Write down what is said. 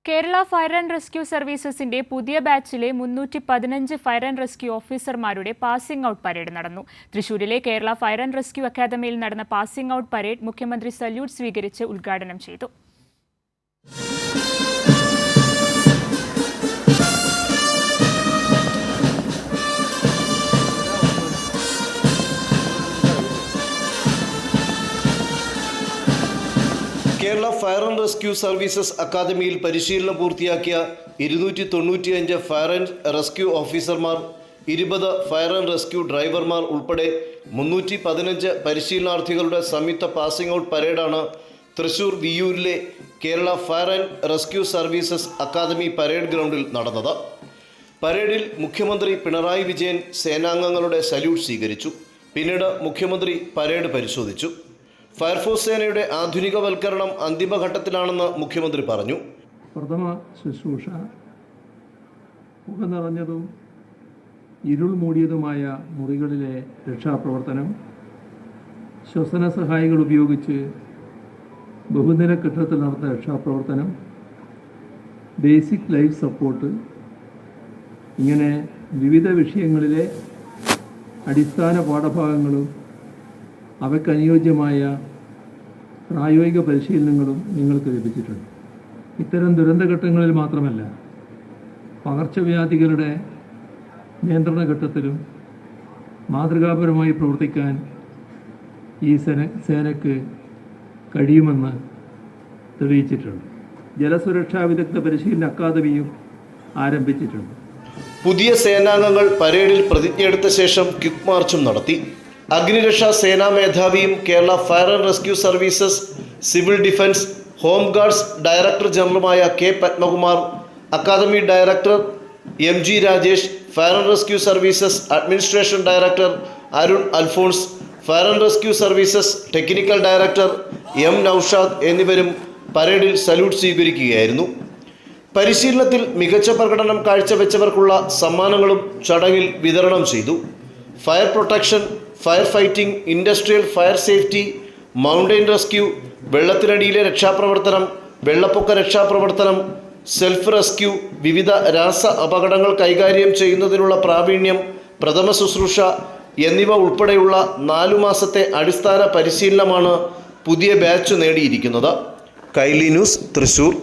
Kerala fire and rescue സർവീസസിന്റെ പുതിയ ബാച്ചിലെ 315 fire and rescue ഓഫീസർമാരുടെ passing out parade നടന്നു. തൃശൂരിലെ കേരള ഫയർ ആൻഡ് റെസ്ക്യൂ അക്കാദമിയിൽ നടന്ന പാസിംഗ് ഔട്ട് പരേഡ് മുഖ്യമന്ത്രി സല്യൂട്ട് സ്വീകരിച്ച് ഉദ്ഘാടനം ചെയ്തു. Kerala fire and rescue services അക്കാദമിയിൽ പരിശീലനം പൂർത്തിയാക്കിയ 295 ഫയർ ആൻഡ് റെസ്ക്യൂ ഓഫീസർമാർ, 20 ഫയർ ആൻഡ് റെസ്ക്യൂ ഡ്രൈവർമാർ ഉൾപ്പെടെ 315 പരിശീലനാർത്ഥികളുടെ സംയുക്ത പാസിംഗ് ഔട്ട് പരേഡാണ് തൃശൂർ വിയൂരിലെ Kerala fire and rescue services academy parade ഗ്രൗണ്ടിൽ നടന്നത്. പരേഡിൽ മുഖ്യമന്ത്രി പിണറായി വിജയൻ സേനാംഗങ്ങളുടെ സല്യൂട്ട് സ്വീകരിച്ചു. പിന്നീട് മുഖ്യമന്ത്രി പരേഡ് പരിശോധിച്ചു. ഫയർഫോഴ്സ് സേനയുടെ ആധുനികവൽക്കരണം അന്തിമഘട്ടത്തിലാണെന്ന് മുഖ്യമന്ത്രി പറഞ്ഞു. പ്രഥമ ശുശ്രൂഷ, പുക നിറഞ്ഞതും ഇരുൾ മൂടിയതുമായ മുറികളിലെ രക്ഷാപ്രവർത്തനം, ശ്വസന സഹായികൾ ഉപയോഗിച്ച് ബഹുനില കെട്ടിടത്തിൽ നടന്ന രക്ഷാപ്രവർത്തനം, ബേസിക് ലൈഫ് സപ്പോർട്ട്, ഇങ്ങനെ വിവിധ വിഷയങ്ങളിലെ അടിസ്ഥാന പാഠഭാഗങ്ങളും അവയ്ക്കനുയോജ്യമായ പ്രായോഗിക പരിശീലനങ്ങളും നിങ്ങൾക്ക് ലഭിച്ചിട്ടുണ്ട്. ഇത്തരം ദുരന്തഘട്ടങ്ങളിൽ മാത്രമല്ല, പകർച്ചവ്യാധികളുടെ നിയന്ത്രണ ഘട്ടത്തിലും മാതൃകാപരമായി പ്രവർത്തിക്കാൻ ഈ സേനയ്ക്ക് കഴിയുമെന്ന് തെളിയിച്ചിട്ടുണ്ട്. ജലസുരക്ഷാ വിദഗ്ധ പരിശീലന അക്കാദമിയും ആരംഭിച്ചിട്ടുണ്ട്. പുതിയ സേനാംഗങ്ങൾ പരേഡിൽ പ്രതിജ്ഞയെടുത്ത ശേഷം ക്വിക്ക് മാർച്ചും നടത്തി. അഗ്നിരക്ഷാ സേനാ മേധാവിയും Kerala fire and rescue services, civil defence, home guards director ജനറലുമായ K Padmakumar, academy director MG Rajesh, fire and rescue services administration director Arun Alphons, fire and rescue services technical director M Naushad എന്നിവരും പരേഡിൽ സല്യൂട്ട് സ്വീകരിക്കുകയായിരുന്നു. പരിശീലനത്തിൽ മികച്ച പ്രകടനം കാഴ്ചവെച്ചവർക്കുള്ള സമ്മാനങ്ങളും ചടങ്ങിൽ വിതരണം ചെയ്തു. Fire protection, fire fighting, industrial fire safety, mountain rescue, വെള്ളത്തിനടിയിലെ രക്ഷാപ്രവർത്തനം, വെള്ളപ്പൊക്ക രക്ഷാപ്രവർത്തനം, സെൽഫ് റെസ്ക്യൂ, വിവിധ രാസ അപകടങ്ങൾ കൈകാര്യം ചെയ്യുന്നതിനുള്ള പ്രാവീണ്യം, പ്രഥമ ശുശ്രൂഷ എന്നിവ ഉൾപ്പെടെയുള്ള 4 മാസത്തെ അടിസ്ഥാന പരിശീലനമാണ് പുതിയ ബാച്ച് നേടിയിരിക്കുന്നത്. കൈലി ന്യൂസ്, തൃശൂർ.